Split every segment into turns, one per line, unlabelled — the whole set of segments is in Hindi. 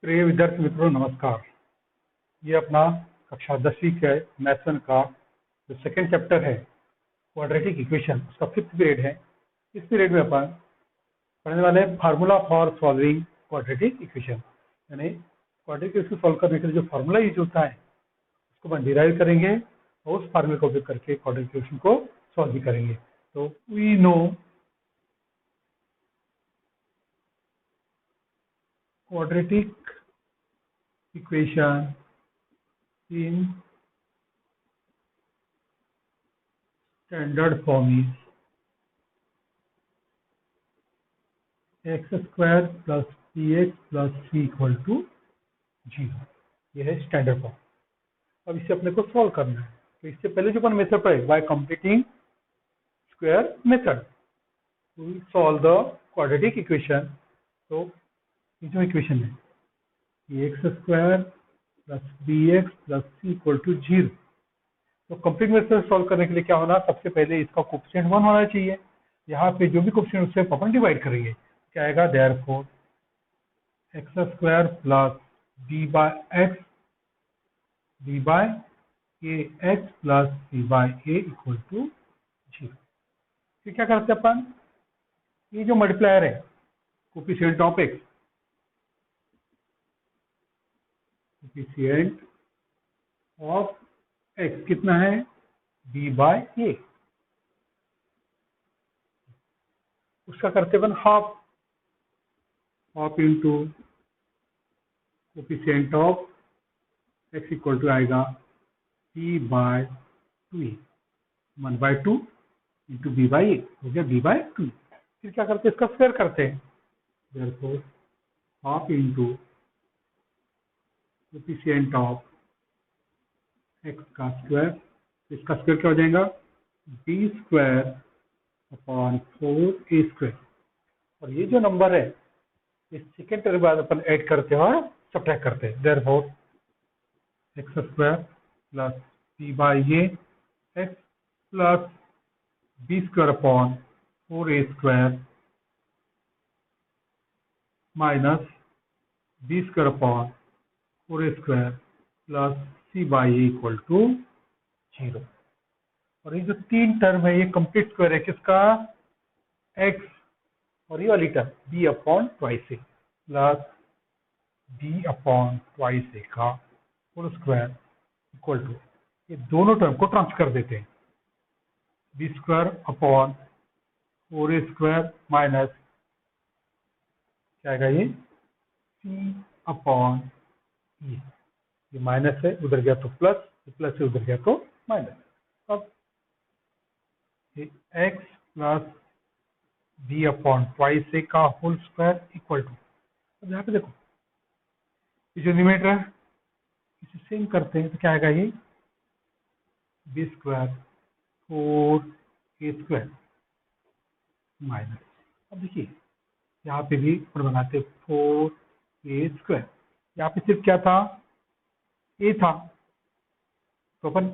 प्रिय विद्यार्थी मित्रों नमस्कार। ये अपना कक्षा 10वीं के मैथ्स वन का जो सेकेंड चैप्टर है क्वाड्रेटिक इक्वेशन उसका 5th पीरियड है। इस पीरियड में अपन पढ़ने वाले हैं formula for solving quadratic equation, यानी क्वाड्रेटिक इक्वेशन सॉल्व करने के लिए जो फार्मूला यूज होता है उसको अपन डिराइव करेंगे और उस फार्मूले का उपयोग करके क्वाड्रेटिक इक्वेशन को सॉल्व भी करेंगे। तो we know quadratic equation in standard form is x square plus px plus c equal to 0। यह है स्टैंडर्ड फॉर्म। अब इसे अपने को सॉल्व करना है, तो इससे पहले जो अपन मेथड पढ़े by completing square method we solve the quadratic equation. तो ये जो इक्वेशन है x square plus b x plus C equal to 0। तो कंप्लीट मेथड सॉल्व करने के लिए क्या होना, सबसे पहले इसका कोएफिशिएंट 1 होना चाहिए। यहाँ पे जो भी कोएफिशिएंट उससे अपन डिवाइड करेंगे, क्या आएगा, therefore x square plus b by a x plus c by a equal to 0। फिर क्या करते हैं अपन, ये जो मल्टीप्लायर है coefficient of x, coefficient of x कितना है, बी बाय ए, उसका करते अपन half into coefficient of x equal to आएगा बी बाय 2ए, 1/2 इंटू बी बाई ए हो गया बी बाय 2। फिर क्या करते हैं, इसका स्क्वायर करते हैं, therefore half into coefficient of x का स्क्वायर, इसका स्क्वायर क्या हो जाएगा, B square upon 4a square. और ये जो नंबर है इस सेकेंड टर्म बाद अपन ऐड करते हैं और सब्ट्रैक्ट करते हैं, therefore x square plus b by a x plus b square upon 4a square minus b square upon 4a square plus c by a equal to 0। और ये जो तीन टर्म है ये कंप्लीट स्क्वायर है किसका, एक्स, और ये वाली term B upon twice A plus b upon twice a का होल स्क्वायर इक्वल टू, ये दोनों टर्म को ट्रांसफर कर देते हैं, b square upon 4a square minus क्या आएगा ये सी अपॉन ए, ये माइनस है उधर गया तो प्लस, प्लस से उधर गया तो माइनस। अब x plus b upon twice a का होल स्क्वायर इक्वल टू, अब यहाँ पे देखो ये जो न्यूमरेटर है इसे सेम करते हैं तो क्या आएगा, ये B square 4a square minus, अब देखिए यहाँ पे भी अपन बनाते 4a स्क्वायर, यहाँ पे सिर्फ क्या था, a था, तो अपन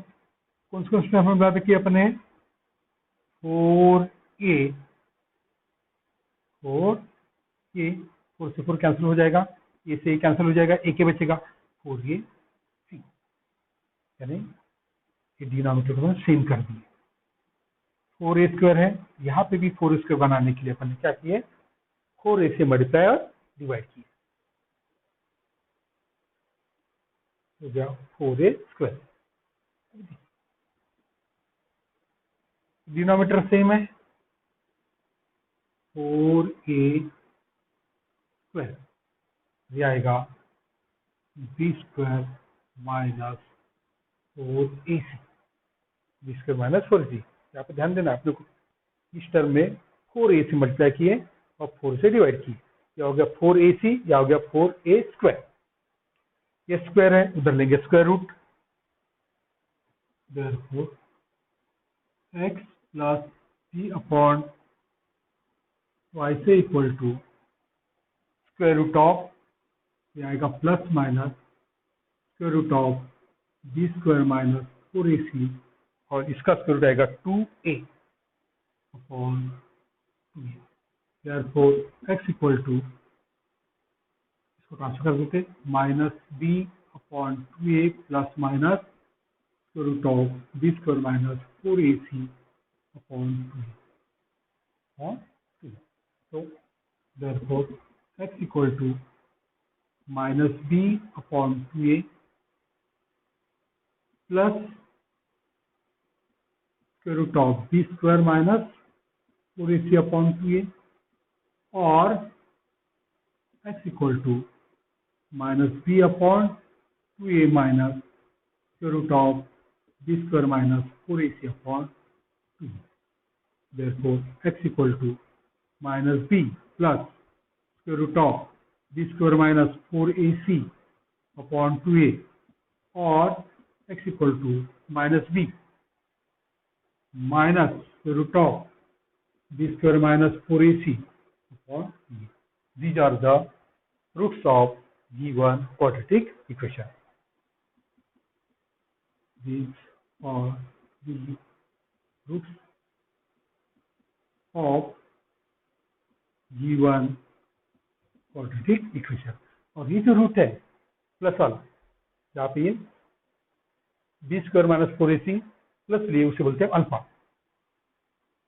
कौन से फॉर्मूला बनाते कि अपने 4a 4 से 4 कैंसिल हो जाएगा, ए से कैंसिल हो जाएगा, ए के बचेगा 4a सी, यानी ये डिनोमिनेटर को सेम कर दिए। 4a स्क्वायर है, यहाँ पे भी 4 स्क्वायर बनाने के लिए अपन ने क्या किए, 4a से मल्टीप्लाई और डिवाइड किए, हो गया 4a स्क्वायर। डिनोमिनेटर सेम है 4a स्क्वायर, ये आएगा b square minus 4ac, b square minus 4ac। यहाँ पे ध्यान देना आपने को, इस टर्म में 4a से मल्टीप्लाई किए और 4 से डिवाइड किए, या हो गया 4ac या हो गया 4a स्क्वायर। ये स्क्वायर है उधर लेंगे square root, therefore x plus b upon y equal to square root of, ये आएगा plus minus square root of B square minus 4ac, और इसका स्क्वायर रूट आएगा 2a upon 2a, therefore x equal to, इसको ट्रांसफर कर देते, -b/2a plus minus root of b square minus 4ac/2a और 2. So therefore x equal to -b/2a plus square root of b square minus 4ac/2a और x equal to -b/2a minus square root of b square minus 4ac/2. Therefore x equal to -b plus square root of b square minus 4ac/2a और x equal to -b minus square root of b square minus 4ac/2a. These are the roots of given quadratic equation. These are the roots of given quadratic equation. और ये जो रूट है प्लस वाला, जहाँ पे ये B square minus 4ac plus लिए उसे बोलते हैं alpha.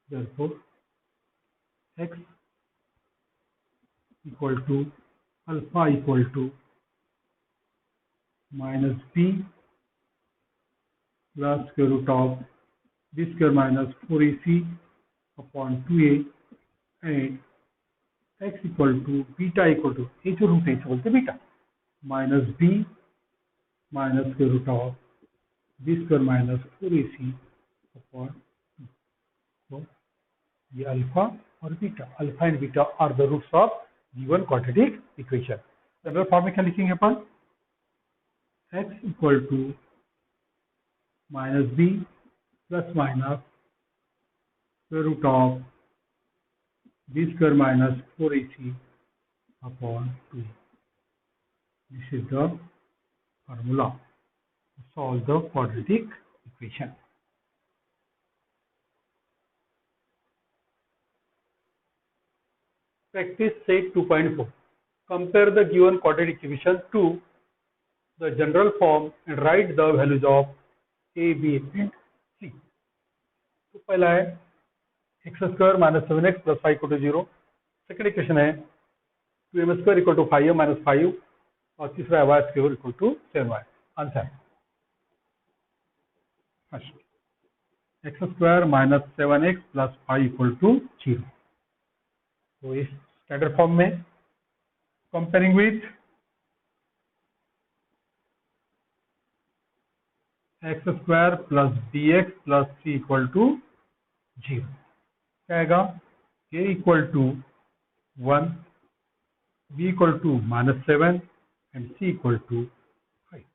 Therefore x equal to alpha equal to -b plus square root of b square minus 4ac/2a and x equal to beta equal to, ये जो रूट है इसे बोलते हैं beta, -b minus square root of b square minus 4ac/2. So ये अल्फा और beta, alpha and beta are the roots of given quadratic equation. General form में क्या लिखेंगे अपन, x equal to -b plus minus square root of b square minus 4ac/2. This is the formula to solve the quadratic equation. Practice set 2.4. Compare the given quadratic equation to the general form and write the values of a, b and c. तो पहला है x² minus 7x plus 5 equal to 0. Second equation है 2m² equal to 5m minus 5 और तीसरा है y² equal to 7y. Answer first x² minus 7x plus 5 equal to 0. तो इस स्टैंडर्ड फॉर्म में comparing with x² plus bx plus c equal to 0. क्या आएगा, a equal to 1, b equal to -7 and c equal to 5.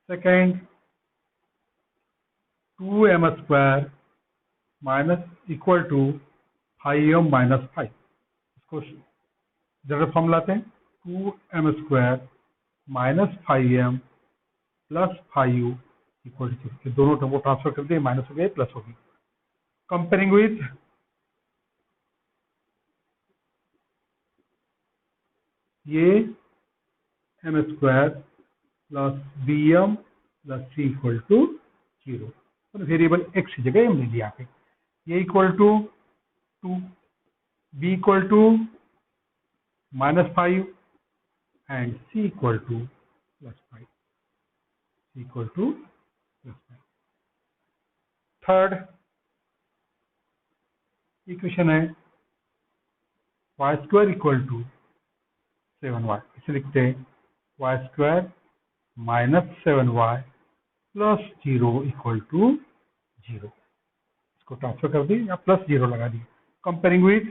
Second, 2m² minus equal to 5m minus 5. इसको जनरल फॉर्म लाते हैं, 2m² minus 5m plus 5u equal to 0. दोनों टर्म को ट्रांसफर कर दिए, माइनस हो गए प्लस हो गई. कंपेयरिंग विथ ये m² plus bm plus c equal to 0. Variable x की जगह m ले लिया पे. ये equal to 2, b equal to -5 and c equal to +5. Equal to +5. Third equation है y² इक्वल टू 7y. इसे लिखते हैं y² minus 7y plus 0 equal to 0. इसको ट्रांसफर कर दी या प्लस 0 लगा दी. कंपेयरिंग विथ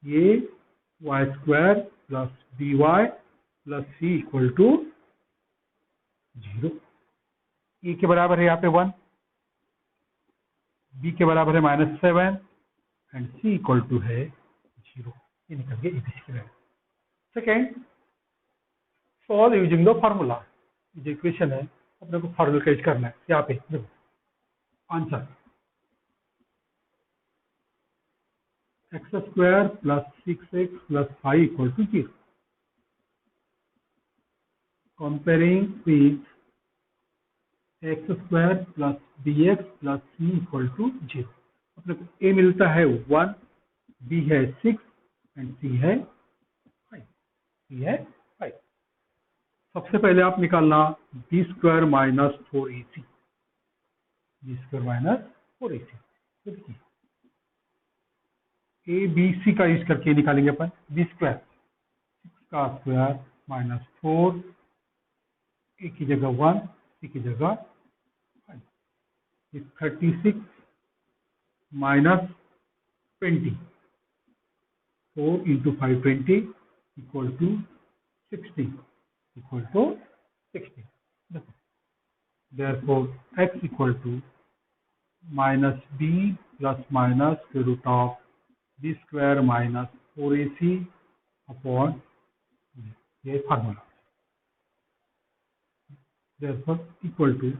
ये y² plus by plus c equal to 0. e के बराबर है यहाँ पे 1, b के बराबर है -7 एंड c इक्वल टू है 0. ये निकल गया ABC की value. Second, solve using the formula. जो इक्वेशन है अपने को फार्मूला कैच करना है. यहाँ पे देखो answer x square plus 6x plus 5 equal to 0. Comparing with x square plus bx plus c equal to 0. अपने को a मिलता है 1, b है 6 एंड c है 5. c है 5. सबसे पहले आप निकालना b square minus 4ac. b square minus 4ac. A B C का यूज करके निकालेंगे अपन. बी स्क्वायर 6 का स्क्वायर माइनस 4, ए की जगह 1, सी की जगह 5. 36 minus 20. 4 into 5 20 equal to 16. Equal to 16. Therefore x equal to minus B plus minus के root of B square minus 4ac upon ये formula. Therefore equal to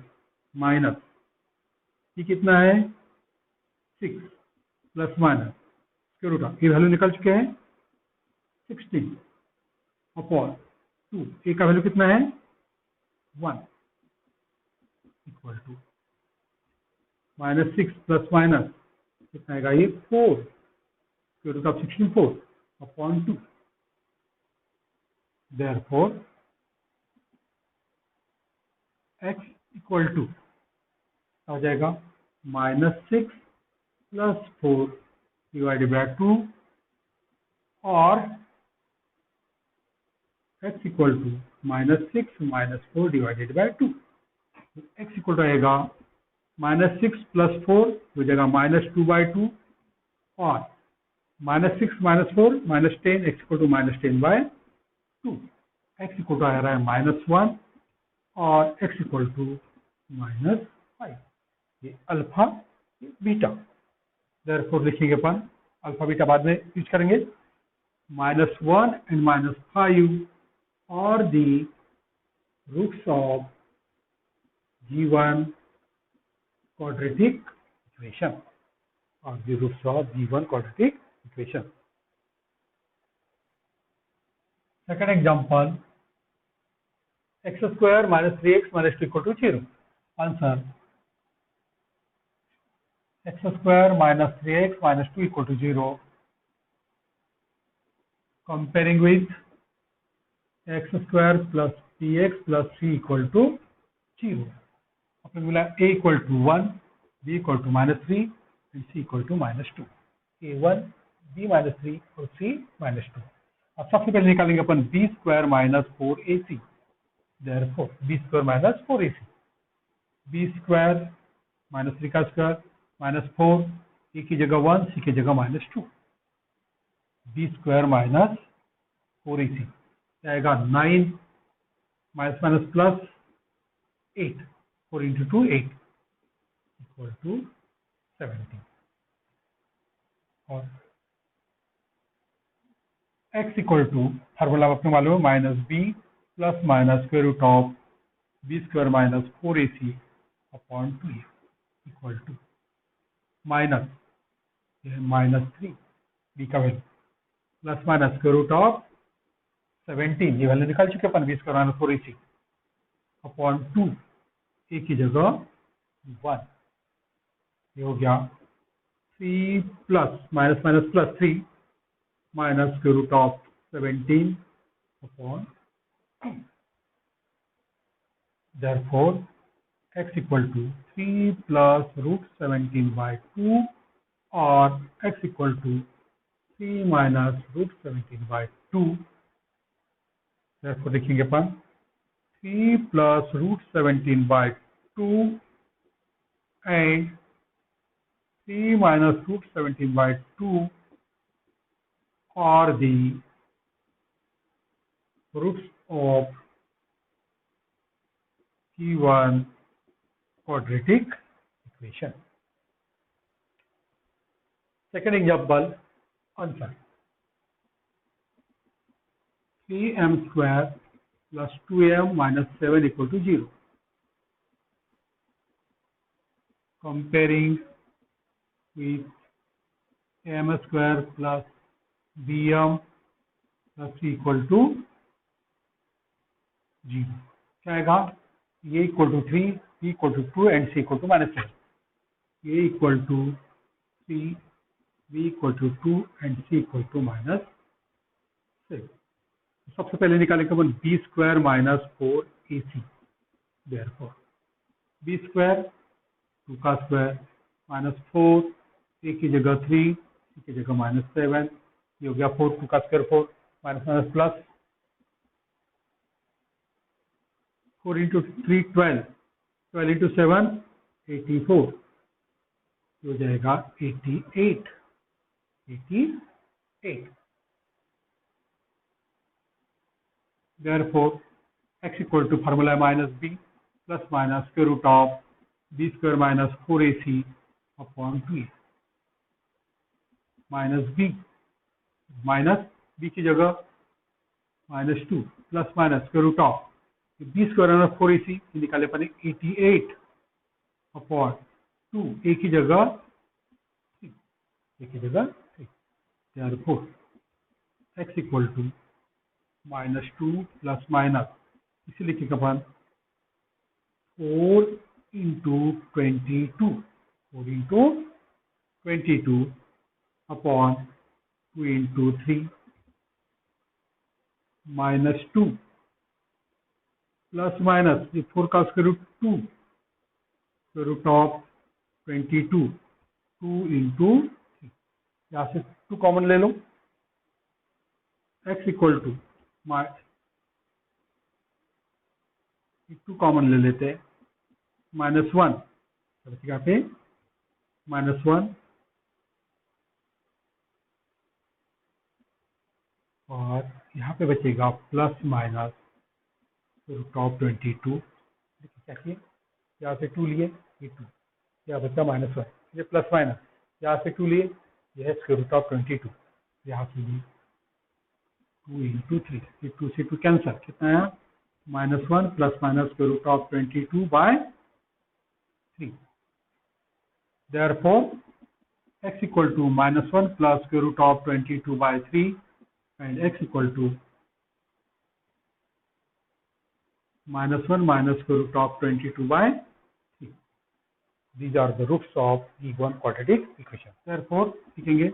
minus ये कितना है 6 प्लस माइनस के रूट ऑफ ये वैल्यू निकल चुके हैं 16 अपॉन 2. ए का वैल्यू कितना है 1 equal to minus 6 plus minus कितना आएगा ये 4 के root of 16 4 upon 2. Therefore x equal to आ जाएगा माइनस 6 प्लस 4 डिवाइडेड बाय 2 और x equal to minus 6 minus 4 divided by 2. x equal to आएगा माइनस 6 प्लस 4 हो जाएगा माइनस 2 बाई 2 और minus 6 minus 4 minus 10 x equal to minus 10 by 2. x equal to आ रहा है माइनस 1 और x इक्वल टू माइनस 5. ये अल्फा ये बीटा. देयरफॉर लिखेंगे अपन अल्फा बीटा बाद में यूज करेंगे. माइनस 1 एंड माइनस 5 और the roots of G1 quadratic equation or the roots of G1 quadratic equation. Second example, x square minus 3x minus 2 equal to 0. Answer, x square minus 3x minus 2 equal to 0. Comparing with x square plus bx plus c equal to 0. अपने मिला a equal to 1, b equal to minus 3 and c equal to minus 2. a1 b minus 3 और c माइनस 2. अब सबसे पहले निकालेंगे अपन b square minus 4ac. Therefore b square minus 4ac. b square minus 3 का स्क्वायर माइनस 4, a की जगह 1, c की जगह minus 2. b square minus 4ac आएगा 9 minus minus plus 8. 4 into 2 8 equal to 17. और x इक्वल टू फार्मूला अपने मालूम है minus B plus minus square root of B square minus 4ac upon 2 equal to minus minus 3 B का value plus minus square root of 17 ये वैल्यू निकाल चुके अपन B square minus 4ac upon 2 A की जगह 1. ये हो गया 3 plus minus minus plus 3 minus के root of 17 upon 2. Therefore x equal to 3 plus root 17 by 2 और x equal to 3 minus root 17 by 2. Therefore लिखेंगे अपन 3 plus root 17 by 2 and 3 minus root 17 by 2 are the roots of G1 quadratic equation. Second example, answer 3m square plus 2m minus 7 equal to 0. Comparing with M square plus B M plus C equal to 0। क्या आएगा? A equal to 3, B equal to 2 and C equal to -7। A equal to 3, B equal to 2 and C equal to -6। सबसे पहले निकालेंगे अपन B square minus 4ac। Therefore B square 2 का स्क्वायर -4, ए की जगह 3, सी की जगह -7, ये हो गया 4, 2 का square 4, minus minus plus 4 into 3 12, 12 into 7 84, हो जाएगा 88। Therefore x equal to formula minus B plus minus square root of B square minus 4ac upon 2 minus b की जगह -2 plus minus square root of B square minus 4ac निकाले पाने 88 अपॉन 2, ए की जगह 3। Therefore x equal to -2 plus minus, इसे लिखेगा अपन 4 into 22 upon 2 into 3 -2 plus minus 4 का square root 2, square root of 22, 2 into 3। यहाँ से 2 कॉमन ले लो। x इक्वल टू 2 कॉमन ले लेते हैं, -1 बचेगा पे -1 और यहाँ पे बचेगा प्लस माइनस रूट ऑफ 22। क्या किए? यहाँ से 2 लिए, ये 2, यहाँ बचा -1, ये प्लस माइनस, यहाँ से 2 लिए, यह स्क्वायर रूट ऑफ 22, यहाँ से लिए 2 इंटू 3, ये 2 से 2 कैंसर, कितना आया? -1 plus minus square root of 22/3। Therefore x equal to -1 plus square root of 22/3 and x equal to -1 minus square root of 22/3. These are the roots of given quadratic equation. Therefore लिखेंगे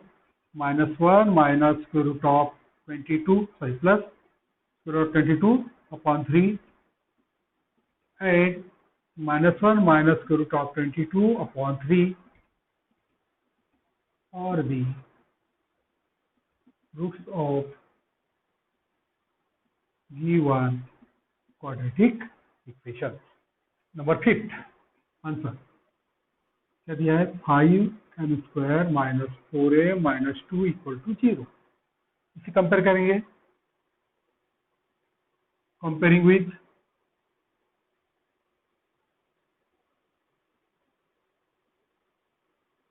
-1 minus square root of 22, sorry, plus square root of 22 upon 3 and -1 minus square root of 22 upon 3 are the roots of given quadratic equation. Number 5th answer क्या दिया है? 5m square minus 4a minus 2 equal to 0। इसे कंपेयर करेंगे, comparing with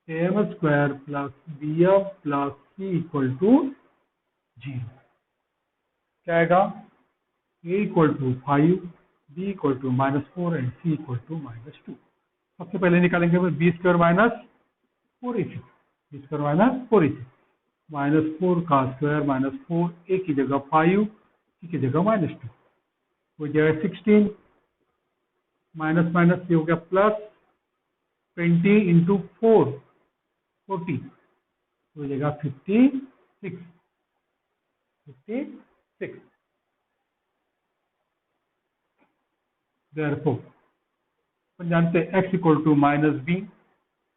am square plus bm plus c equal to 0। क्या आएगा? a equal to 5, b equal to -4 and c equal to -2। सबसे पहले निकालेंगे b square minus 4ac, b square minus 4ac, -4 का स्क्वायर -4, a की जगह 5, c की जगह -2, हो जाएगा 16, माइनस माइनस ये हो गया प्लस 20 इंटू 4, 40, हो जाएगा 56। Therefore अपन जानते हैं x equal to -b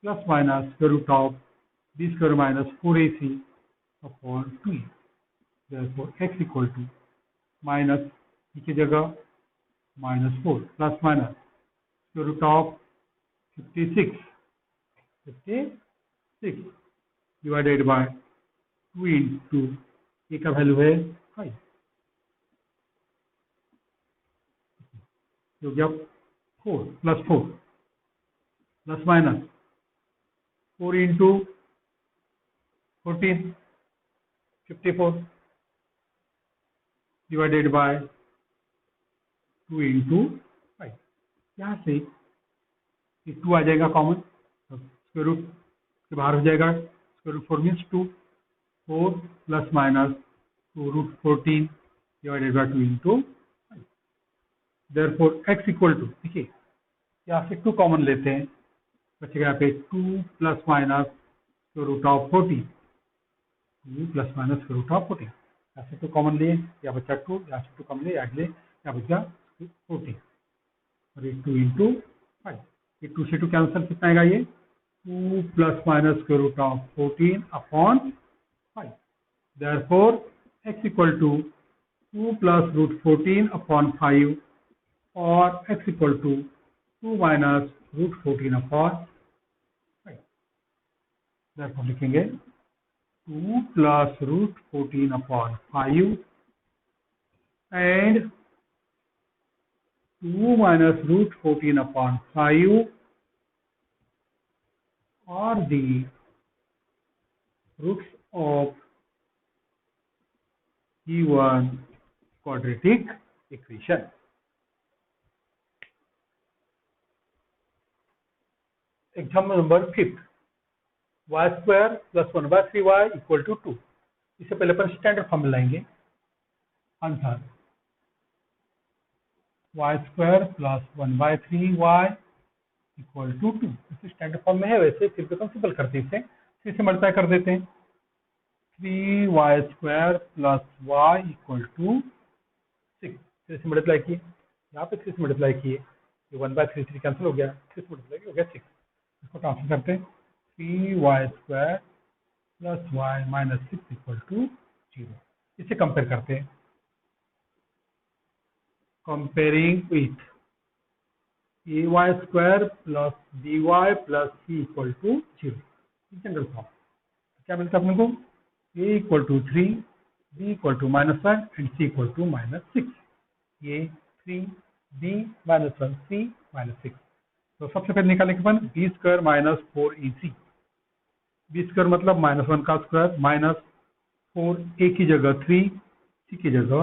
plus minus square root of b square minus 4ac upon 2। Therefore x equal to minus की जगह -4 plus minus square root of 56 divided by 2 into A का वैल्यू है 5, हो गया 4 plus minus 4 into 14, 54 divided by 2 into 5। यहाँ से ये 2 आ जाएगा कॉमन, स्क्वायर रूट के बाहर हो जाएगा, square root 4 means 2. 4 plus minus 2 root 14 divided by 2 into 5. Therefore x equal to, देखिए यहाँ से 2 कॉमन लेते हैं, बचेगा यहाँ पे 2 plus minus square root of 14. 2 plus minus square root of 14. यहाँ से 2 कॉमन लिए, यहाँ बचा 2, यहाँ से 2 कॉमन लिए, अगले यहाँ बचा 14. और ये 2 into 5. ये 2 से 2 कैंसिल, कितना आएगा ये? 2 plus minus square root of 14 upon 5. Therefore, x equal to 2 plus root 14 upon 5 or x equal to 2 minus root 14 upon 5. Therefore, लिखेंगे 2 plus root 14 upon 5 and 2 minus root 14 upon 5 are the roots of given quadratic equation. Example number 5. Y square plus 1 by 3y equal to 2. इससे पहले अपन स्टैंडर्ड फॉर्म में लाएंगे. Answer y square plus 1 by 3y equal to 2. इसे स्टैंडर्ड फॉर्म में है, वैसे फिर भी सिंपल करते हैं, इसे 3 से मल्टीप्लाई कर देते हैं. 3y square plus y equal to 6. 3 से मल्टीप्लाई किए, यहाँ पे 3 से मल्टीप्लाई किए, ये 1 by 3 कैंसिल हो गया, 3 से मल्टीप्लाई हो गया 6. इसको ट्रांसफर करते हैं. 3y square plus y minus 6 equal to 0. इसे कंपेयर करते हैं. Comparing with ay square plus by plus c equal to 0. General form क्या मिलता है अपने को? a equal to 3, b equal to -1 and c equal to -6. ये 3, b -1, c -6. तो सबसे पहले निकालने के बाद b square minus 4ac. b square मतलब -1 का स्क्वायर माइनस 4, a की जगह 3, c की जगह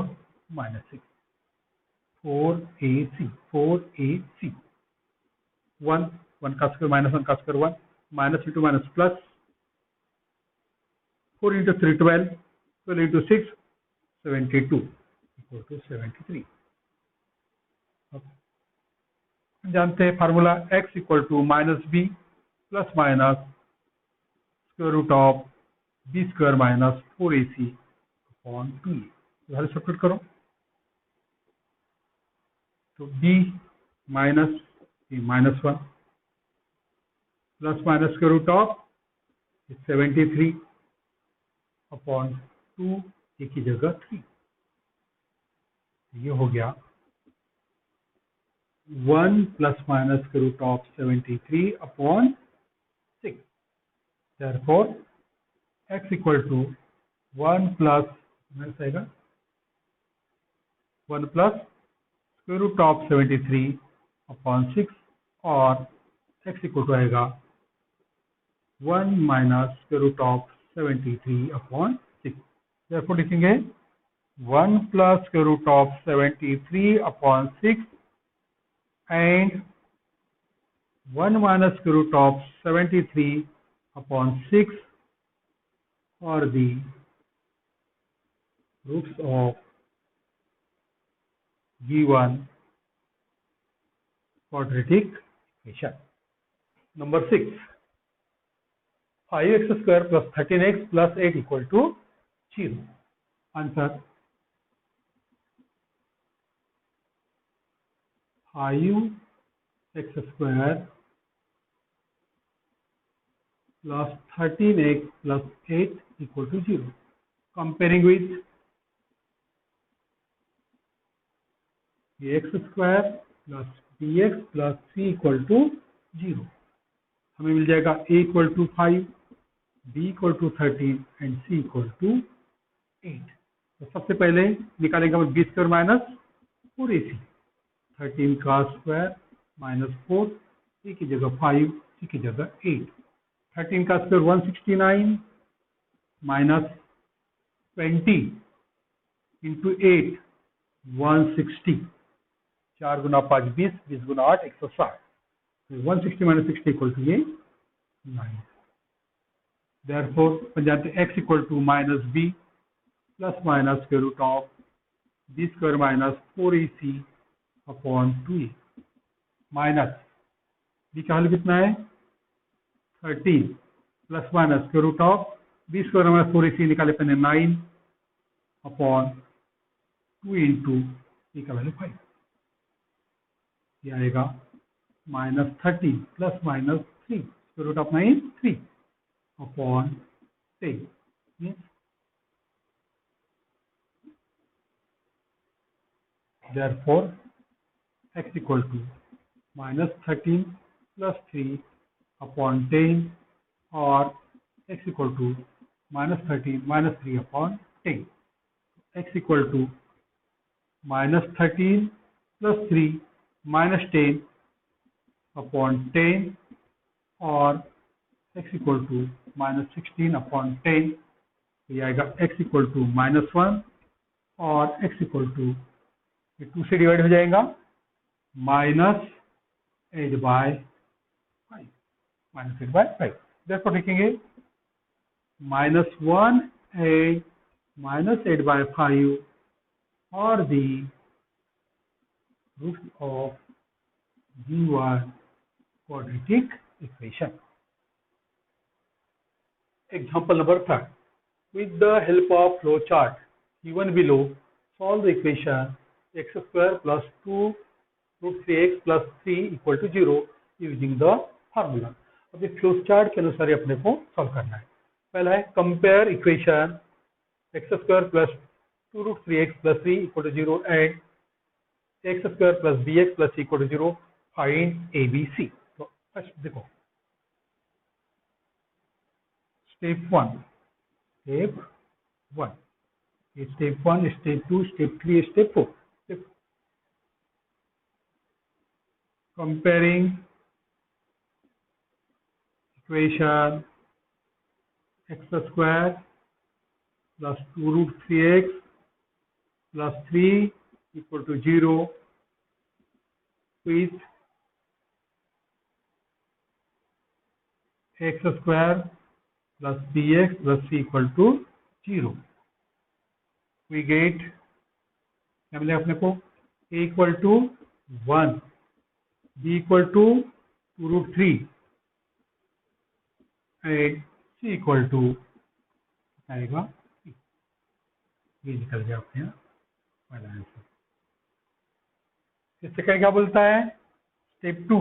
-6. 4ac 1 का स्क्वायर माइनस 1 का square 1, minus into minus plus, 4 into 3 12, 12 into 6 72 equal to 73. जानते हैं formula x equal to minus B plus minus square root of B square minus 4ac upon 2a. इधर सब्ट्रैक्ट करो तो b minus -1 plus minus square root of 73 upon 2 a की जगह 3. ये हो गया 1 plus minus square root of 73 upon 6. Therefore, x equal to 1 plus आएगा 1 plus square root of 73 upon 6 और x इक्वल टू आएगा 1 minus square root of 73 upon 6. Therefore, लिखेंगे 1 plus square root of 73 upon 6 and 1 minus square root of 73 upon 6 are the roots of given quadratic equation. Number 6. 5x square plus 13x plus 8 equal to 0. Answer 5x square plus 13x plus 8 equal to 0. Comparing with x square plus bx plus c equal to 0. हमें मिल जाएगा a equal to 5, b equal to 13 and c equal to 8. तो सबसे पहले निकालेंगे हम b स्क्वायर माइनस 4ac. 13 का स्क्वायर माइनस 4, a की जगह 5, c की जगह 8. 13 का स्क्वायर 169 माइनस 20 इंटू 8 160. 4 गुना 5 20, 20 गुना 8 160. 160 माइनस 60 इक्वल टू ये 9. देयरफॉर बन जाते x equal to minus B plus minus square root of B square minus 4ac upon 2a minus b का वैल्यू कितना है 13 plus minus square root of B square minus 4ac निकाले पहले 9 अपॉन 2 इंटू बी का वैल्यू 5, ये आएगा minus 13 plus minus 3 square root of 9 3 upon 10 means therefore x equal to minus 13 plus 3 upon 10 or x equal to minus 13 minus 3 upon 10. X equal to minus 13 plus 3 minus 10 upon 10 or x equal to minus 16 upon 10. तो ये आएगा x equal to minus 1 और x equal to 2 से डिवाइड हो जाएगा माइनस 8 बाय 5 माइनस 8 बाय 5 देखो लिखेंगे माइनस 1 8 माइनस 8 बाय 5 और the root of G1 quadratic equation. Example number 3. With the help of flow chart given below, solve the equation x square plus 2 root 3x plus 3 equal to 0 using the formula. अब ये फ्लो चार्ट के अनुसार ही अपने को सॉल्व करना है. पहला है compare equation x square plus 2 root 3x plus 3 equal to 0 and x square plus bx plus equal to 0 find ABC. तो फर्स्ट देखो step 1 step 1 step 2 step 3 step 4. Comparing equation x square plus 2 root 3x plus 3 equal to 0 with x square plus bx plus c equal to 0. We get क्या मिलेगा अपने को a equal to 1, b equal to 2 root 3 and c equal to आएगा ये निकल गया अपने पहला आंसर. सेकंड क्या बोलता है step 2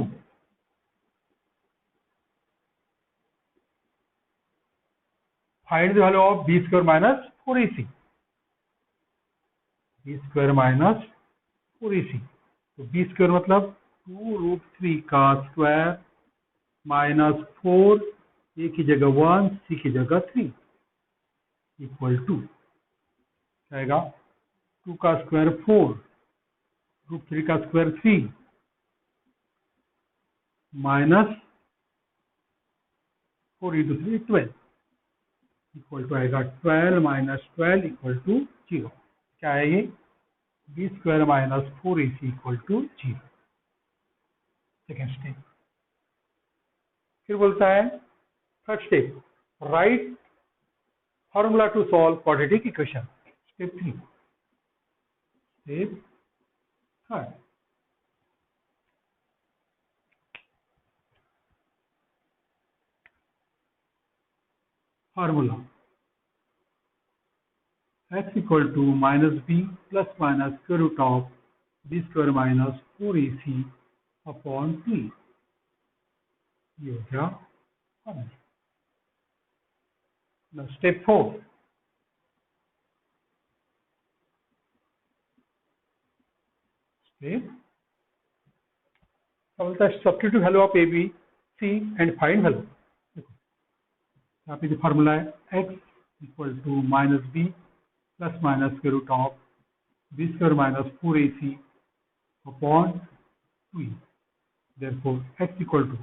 find the value of b square minus 4ac. b square minus 4ac तो b स्क्वायर मतलब 2 रूट 3 का स्क्वायर माइनस 4 a की जगह 1 c की जगह 3 इक्वल टू आएगा 2 का स्क्वायर 4 रूट 3 का square 3 minus 4 into 3 12 equal to आएगा 12 माइनस 12 इक्वल टू 0. क्या है ये b square minus 4ac equal to 0. Second step. फिर बोलता है third step right formula to solve quadratic equation. Step 3 step third formula x equal to minus B plus minus square root of B square minus 4ac upon 3. ये हो गया फार्मूला. स्टेप 4 स्टेप बोलता है substitute value of A B C and find value. यहाँ पे जो फार्मूला है x equal to minus B plus minus square root of B square minus 4ac upon 2. Therefore x equal to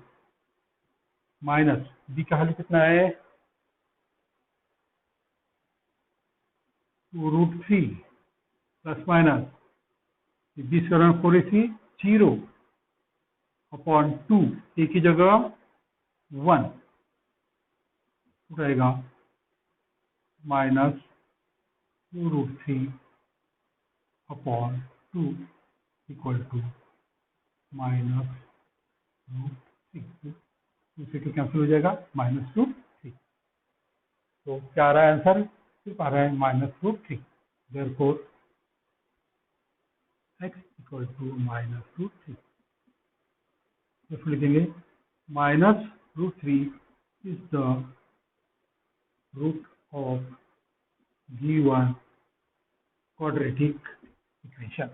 minus b का वैल्यू कितना है 2 root 3 plus minus b square 4ac 0 upon 2 a की जगह 1 रहेगा -2√3 अपॉन 2 इक्वल टू -√3, इसे तो कैंसिल हो जाएगा, -2 3। तो क्या आ रहा है आंसर? सिर्फ आ रहा है -√3। Therefore x equal to -√3। लिखेंगे -√3 is the root of given quadratic equation।